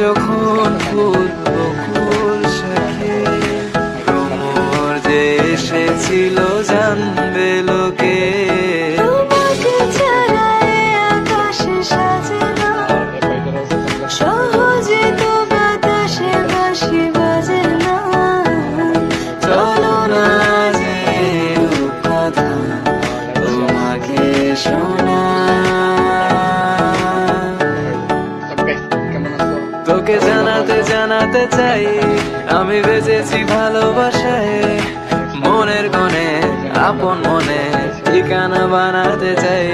যখন ফুল বকুল শাখে ভ্রমর যে এসেছিল জানবে লোকে। তোমাকে ছাড়া এ আকাশ সাজে না, সহজে তো বাতাসে বাঁশি বাজে না। চলো না যে কথা তোমাকে শোনা, তোকে জানাতে জানাতে চাই আমি বেঁচেছি ভালোবাসায়। মনের কোণে আপন মনে ঠিকানা বানাতে চাই।